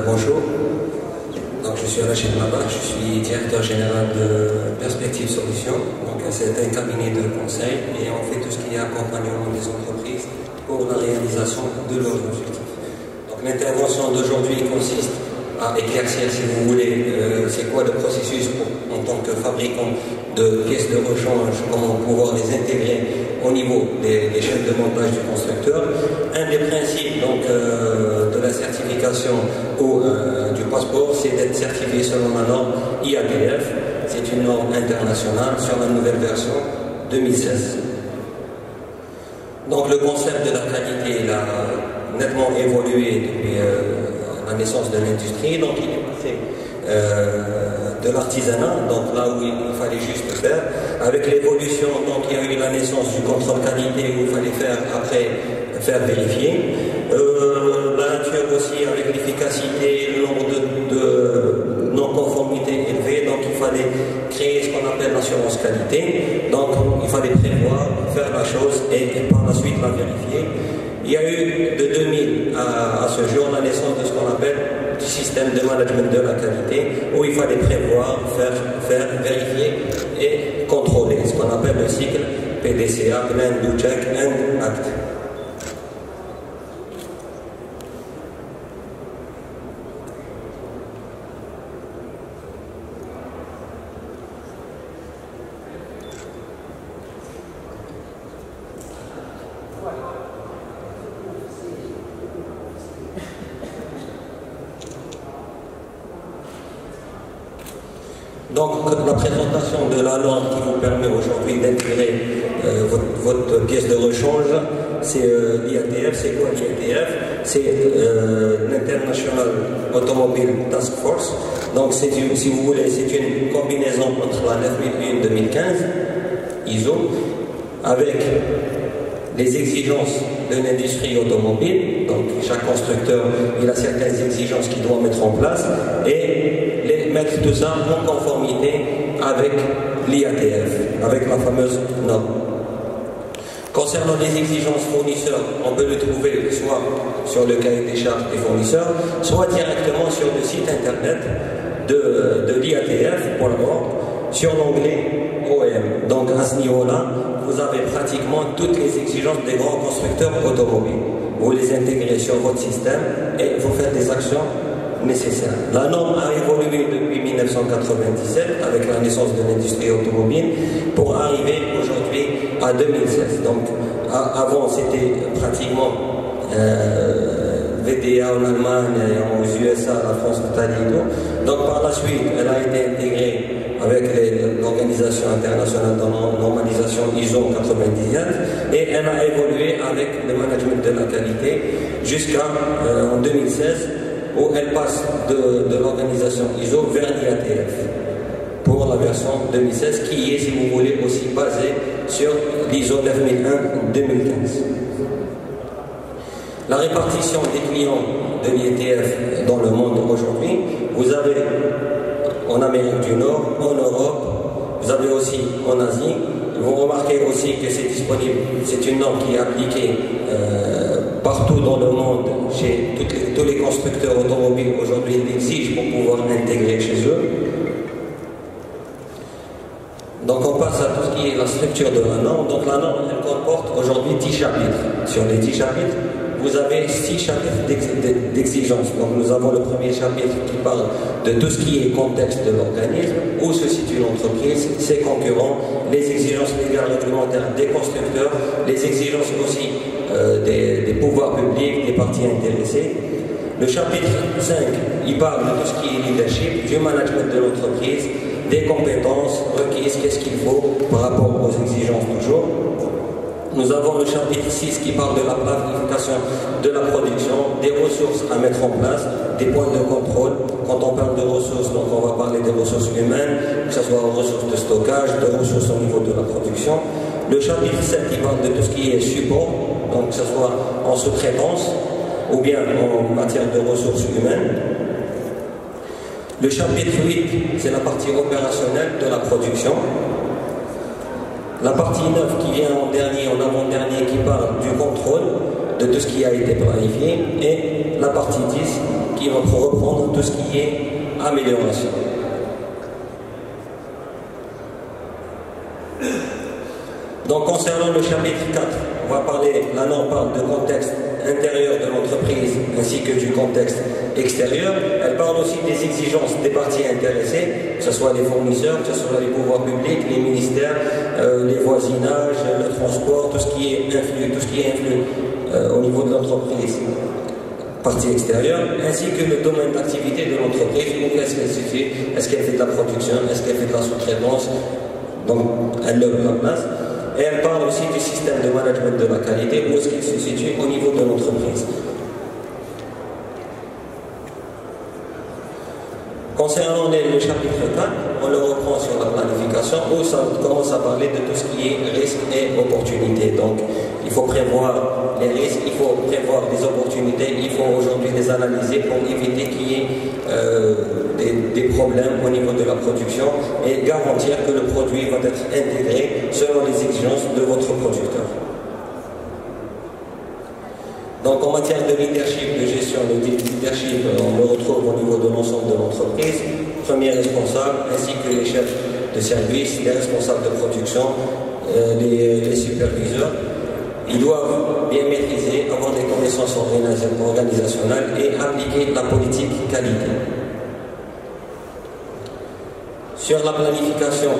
Bonjour. Donc, je suis Rachid Mabah, je suis directeur général de Perspective Solutions. Donc, c'est un cabinet de conseil et on fait tout ce qui est accompagnement des entreprises pour la réalisation de leurs objectifs. Donc, l'intervention d'aujourd'hui consiste à éclaircir, si vous voulez, c'est quoi le processus en tant que fabricant de pièces de rechange, comment pouvoir les intégrer au niveau des chaînes de montage du constructeur. Un des principes donc, de la certification ou du passeport, c'est d'être certifié selon la norme IATF. C'est une norme internationale sur la nouvelle version 2016. Donc le concept de la qualité il a nettement évolué depuis la naissance de l'industrie. Donc il est passé de l'artisanat, donc là où il fallait juste faire, avec l'évolution, donc il y a eu la naissance du contrôle qualité où il fallait faire vérifier. La nature aussi avec l'efficacité, le nombre de non-conformités élevées, donc il fallait créer ce qu'on appelle l'assurance qualité. Donc il fallait prévoir, faire la chose et par la suite la vérifier. Il y a eu de 2000 à ce jour la naissance de ce qu'on appelle du système de management de la qualité où il fallait prévoir, faire, vérifier et contrôler, ce qu'on appelle le cycle PDCA, Plan, Do, Check and Act. Donc la présentation de la norme qui vous permet aujourd'hui d'intégrer votre pièce de rechange, c'est l'IATF. C'est quoi l'IATF? C'est l'International Automobile Task Force. Donc si vous voulez, c'est une combinaison entre la 9001-2015 ISO avec les exigences de l'industrie automobile. Donc chaque constructeur il a certaines exigences qu'il doit mettre en place et mettre tout ça en conformité avec l'IATF, avec la fameuse norme. Concernant les exigences fournisseurs, on peut le trouver soit sur le cahier des charges des fournisseurs, soit directement sur le site internet de l'IATF pour l'Europe, sur l'onglet OEM. Donc à ce niveau-là, vous avez pratiquement toutes les exigences des grands constructeurs automobiles. Vous les intégrez sur votre système et vous faites des actions nécessaires. La norme a évolué depuis 1997 avec la naissance de l'industrie automobile pour arriver aujourd'hui à 2016. Donc avant c'était pratiquement VDA en Allemagne, aux USA, la France, l'Italie et tout. Donc par la suite elle a été intégrée avec l'Organisation internationale de normalisation ISO 99 et elle a évolué avec le management de la qualité jusqu'à en 2016 où elle passe de l'organisation ISO vers l'IATF pour la version 2016 qui est, si vous voulez, aussi basée sur l'ISO 9001-2015. La répartition des clients de l'IATF dans le monde aujourd'hui, vous avez en Amérique du Nord, en Europe, vous avez aussi en Asie. Vous remarquez aussi que c'est disponible, c'est une norme qui est appliquée partout dans le monde, chez tous les constructeurs automobiles aujourd'hui l'exigent pour pouvoir l'intégrer chez eux. Donc on passe à tout ce qui est la structure de la norme. Donc la norme elle comporte aujourd'hui 10 chapitres. Sur les 10 chapitres, vous avez 6 chapitres d'exigence. Donc nous avons le premier chapitre qui parle de tout ce qui est contexte de l'organisme, où se situe l'entreprise, ses concurrents, les exigences légales réglementaires des constructeurs, les exigences aussi des pouvoirs publics, des parties intéressées. Le chapitre 5, il parle de tout ce qui est leadership, du management de l'entreprise, des compétences requises, qu'est-ce qu'il faut par rapport aux exigences toujours. Nous avons le chapitre 6 qui parle de la planification de la production, des ressources à mettre en place, des points de contrôle. Quand on parle de ressources, donc on va parler des ressources humaines, que ce soit ressources de stockage, de ressources au niveau de la production. Le chapitre 7 qui parle de tout ce qui est support, donc que ce soit en sous-traitance ou bien en matière de ressources humaines. Le chapitre 8, c'est la partie opérationnelle de la production. La partie 9 qui vient en dernier, en avant-dernier, qui parle du contrôle. de tout ce qui a été planifié, et la partie 10 qui va reprendre tout ce qui est amélioration. Donc concernant le chapitre 4, on va parler, la norme parle de contexte intérieur de l'entreprise ainsi que du contexte extérieur. Elle parle aussi des exigences des parties intéressées, que ce soit les fournisseurs, que ce soit les pouvoirs publics, les ministères, les voisinages, le transport, tout ce qui est influx au niveau de l'entreprise, partie extérieure, ainsi que le domaine d'activité de l'entreprise, où est-ce qu'elle se situe, est-ce qu'elle fait de la production, est-ce qu'elle fait de la sous-traitance, donc elle le met en place. Et elle parle aussi du système de management de la qualité, où est-ce qu'il se situe au niveau de l'entreprise. Concernant le chapitre 4, on le reprend sur la planification, où ça commence à parler de tout ce qui est risques et opportunités. Donc, il faut prévoir les risques, il faut prévoir les opportunités, il faut aujourd'hui les analyser pour éviter qu'il y ait des problèmes au niveau de la production et garantir que le produit va être intégré selon les exigences de votre producteur. Donc en matière de leadership, de gestion, le leadership, on le retrouve au niveau de l'ensemble de l'entreprise, premier responsable, ainsi que les chefs de service, les responsables de production, les superviseurs. Ils doivent bien maîtriser, avoir des connaissances organisationnelles et appliquer la politique qualité. Sur la planification,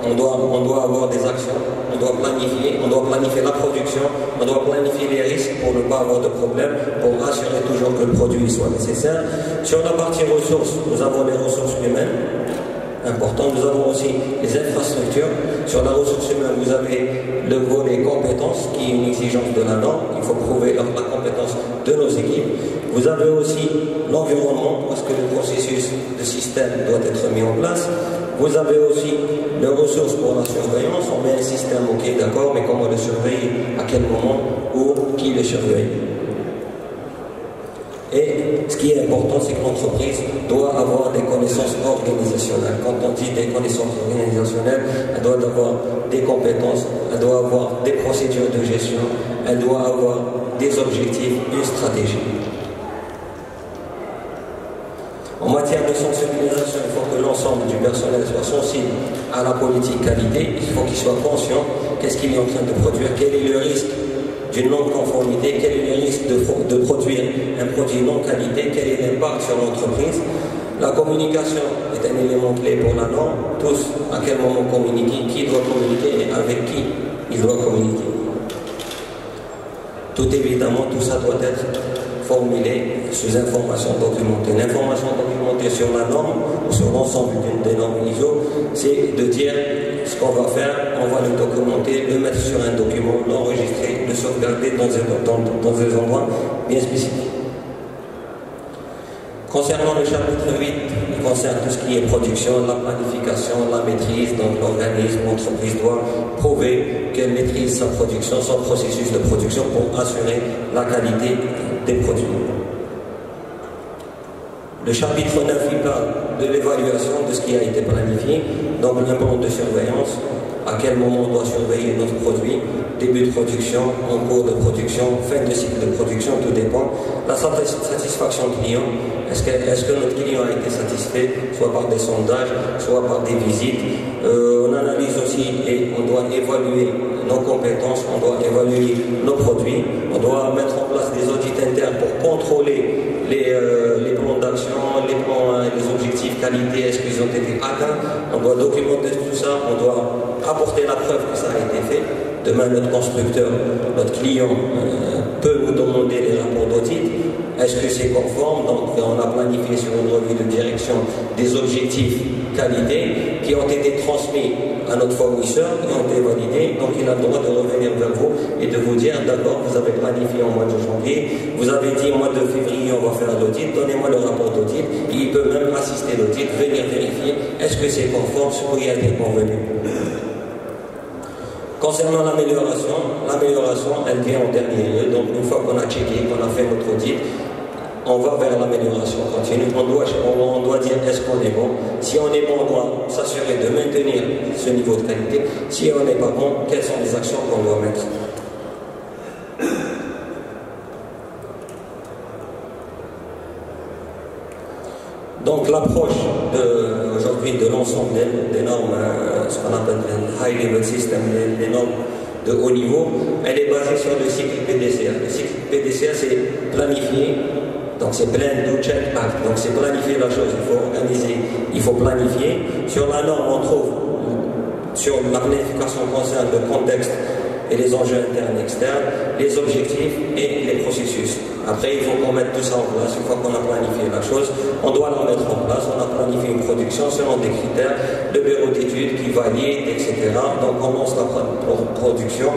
on doit avoir des actions, on doit planifier la production, on doit planifier les risques pour ne pas avoir de problème, pour assurer toujours que le produit soit nécessaire. Sur la partie ressources, nous avons les ressources humaines, important. Nous avons aussi les infrastructures. Sur la ressource humaine, vous avez le volet compétences, qui est une exigence de la norme. Il faut prouver la compétence de nos équipes. Vous avez aussi l'environnement, parce que le processus de système doit être mis en place. Vous avez aussi les ressources pour la surveillance. On met un système, ok, d'accord, mais comment le surveiller, à quel moment, où, qui le surveille. Et ce qui est important, c'est que l'entreprise doit avoir des connaissances organisationnelles. Quand on dit des connaissances organisationnelles, elle doit avoir des compétences, elle doit avoir des procédures de gestion, elle doit avoir des objectifs, une stratégie. En matière de sensibilisation, il faut que l'ensemble du personnel soit sensible à la politique qualité. Il faut qu'il soit conscient qu'est-ce qu'il est en train de produire, quel est le risque d'une non-conformité, quel est le risque de produire un produit non-qualité, quel est l'impact sur l'entreprise. La communication est un élément clé pour la norme. Tous, à quel moment communiquer, qui doit communiquer et avec qui il doit communiquer. Tout évidemment, tout ça doit être formulé sous information documentée. L'information documentée sur la norme ou sur l'ensemble des normes ISO, c'est de dire ce qu'on va faire, on va le documenter, le mettre sur un document, l'enregistrer, le sauvegarder dans des endroits bien spécifiques. Concernant le chapitre 8, il concerne tout ce qui est production, la planification, la maîtrise. Donc l'organisme, l'entreprise doit prouver qu'elle maîtrise sa production, son processus de production pour assurer la qualité des produits. Le chapitre 9, il parle de l'évaluation de ce qui a été planifié, donc un plan de surveillance, à quel moment on doit surveiller notre produit, début de production, en cours de production, fin de cycle de production, tout dépend. La satisfaction client, est-ce que notre client a été satisfait, soit par des sondages, soit par des visites. On analyse aussi et on doit évaluer nos compétences, on doit évaluer nos produits, on doit mettre en place des audits internes pour contrôler les plans d'action, les objectifs qualité, est-ce qu'ils ont été atteints. On doit documenter tout ça, on doit apporter la preuve que ça a été fait. Demain, notre constructeur, notre client peut nous demander les rapports d'audit. Est-ce que c'est conforme? Donc, on a planifié sur une revue de direction des objectifs qualité qui ont été transmis à notre fournisseur, qui ont été validés. Donc, il a le droit de revenir vers vous et de vous dire, d'accord, vous avez planifié en mois de janvier, vous avez dit, mois de février, on va faire l'audit, donnez-moi le rapport d'audit. Il peut même assister l'audit, venir vérifier, est-ce que c'est conforme, ce qui a été convenu. Concernant l'amélioration, elle vient en dernier lieu. Donc, une fois qu'on a checké, qu'on a fait notre audit, on va vers l'amélioration continue. On doit dire est-ce qu'on est bon. Si on est bon, on doit s'assurer de maintenir ce niveau de qualité. Si on n'est pas bon, quelles sont les actions qu'on doit mettre. Donc l'approche aujourd'hui de l'ensemble des normes, ce qu'on appelle le high level system, les normes de haut niveau, elle est basée sur le cycle PDCA. Le cycle PDCA, c'est planifier, donc c'est plan, do, check, act. Donc c'est planifier la chose, il faut organiser, il faut planifier. Sur la norme, on trouve, sur la planification concerne le contexte et les enjeux internes et externes, les objectifs et les processus. Après, il faut qu'on mette tout ça en place. Une fois qu'on a planifié la chose, on doit la mettre en place. On a planifié une production selon des critères, le bureau d'études qui valide, etc. Donc on lance la production,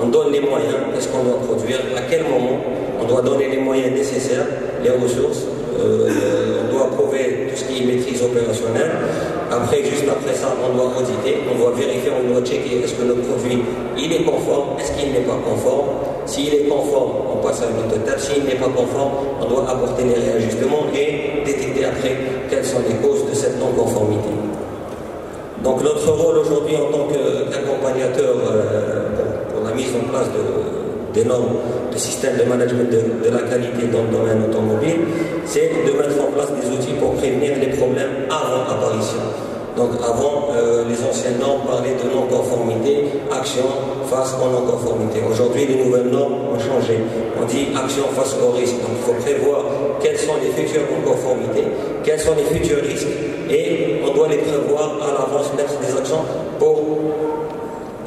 on donne les moyens, qu'est-ce qu'on doit produire, à quel moment, on doit donner les moyens nécessaires, les ressources, on doit prouver tout ce qui est maîtrise opérationnelle. Après, juste après ça, on doit auditer, on doit vérifier, on doit checker est-ce que le produit il est conforme, est-ce qu'il n'est pas conforme. S'il est conforme, on passe à une autre étape. S'il n'est pas conforme, on doit apporter les réajustements et détecter après quelles sont les causes de cette non-conformité. Donc notre rôle aujourd'hui en tant qu'accompagnateur pour la mise en place des normes de système de management de la qualité dans le domaine automobile, c'est de mettre en place des outils pour prévenir les problèmes avant apparition. Donc avant, les anciennes normes parlaient de non-conformité, action face aux non-conformités. Aujourd'hui, les nouvelles normes ont changé. On dit action face au risque. Donc il faut prévoir quelles sont les futures non-conformités, quels sont les futurs risques, et on doit les prévoir à l'avance, mettre des actions pour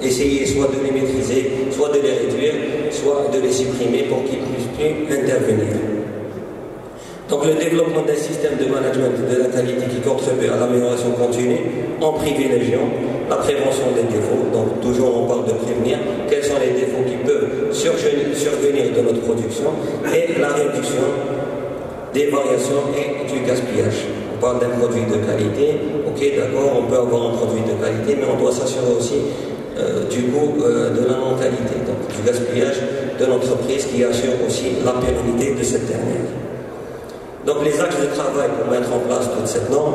essayer soit de les maîtriser, soit de les réduire, soit de les supprimer pour qu'ils ne puissent plus intervenir. Donc le développement d'un système de management de la qualité qui contribue à l'amélioration continue en privilégiant la prévention des défauts. Donc toujours on parle de prévenir quels sont les défauts qui peuvent survenir de notre production et la réduction des variations et du gaspillage. On parle d'un produit de qualité, ok d'accord, on peut avoir un produit de qualité, mais on doit s'assurer aussi du coût de la non-qualité, donc du gaspillage de l'entreprise qui assure aussi la pérennité de cette dernière. Donc les axes de travail pour mettre en place toute cette norme,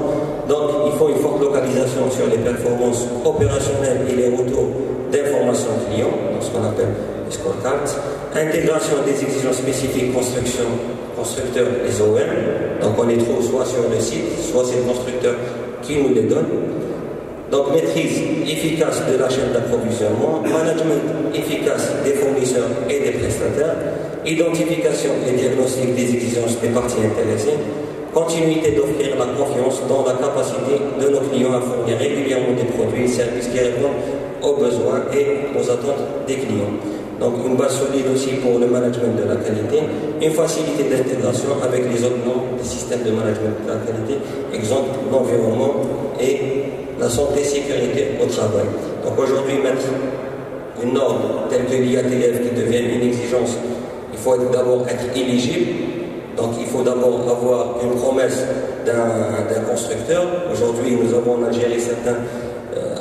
donc il faut une forte localisation sur les performances opérationnelles et les retours d'informations clients, donc ce qu'on appelle les scorecards, intégration des exigences spécifiques constructeurs les OM, donc on les trouve soit sur le site, soit c'est le constructeur qui nous les donne. Donc maîtrise efficace de la chaîne d'approvisionnement, management efficace des fournisseurs et des prestataires, identification et diagnostic des exigences des parties intéressées, continuité d'offrir la confiance dans la capacité de nos clients à fournir régulièrement des produits et services qui répondent aux besoins et aux attentes des clients. Donc une base solide aussi pour le management de la qualité, une facilité d'intégration avec les autres normes des systèmes de management de la qualité, exemple l'environnement et la santé et sécurité au travail. Donc aujourd'hui, mettre une norme telle que l'IATF qui devient une exigence, il faut d'abord être éligible. Donc il faut d'abord avoir une promesse d'un constructeur. Aujourd'hui, nous avons en Algérie certains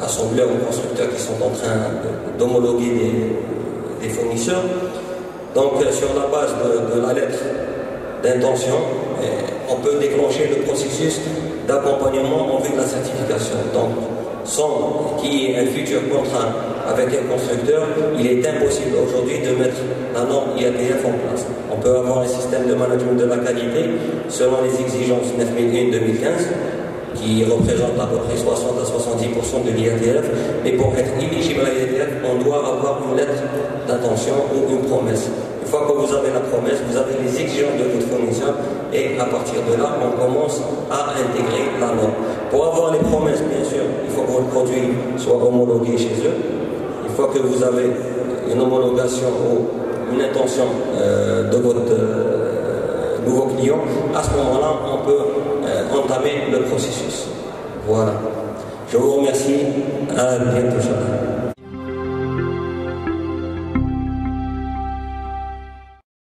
assembleurs ou constructeurs qui sont en train d'homologuer des fournisseurs. Donc sur la base de la lettre d'intention, on peut déclencher le processus d'accompagnement en vue de la certification. Donc, sans qu'il y ait un futur contrat avec un constructeur, il est impossible aujourd'hui de mettre la norme IATF en place. On peut avoir un système de management de la qualité selon les exigences 9001-2015 qui représente à peu près 60 à 70% de l'IATF, mais pour être éligible à l'IATF, on doit avoir une lettre d'intention ou une promesse. Une fois que vous avez la promesse, vous avez les exigences de votre fournisseur et à partir de là, on commence à intégrer la norme. Pour avoir les promesses, bien sûr, il faut que votre produit soit homologué chez eux. Une fois que vous avez une homologation ou une intention de votre nouveau client, à ce moment-là, on peut entamer le processus. Voilà. Je vous remercie. À bientôt.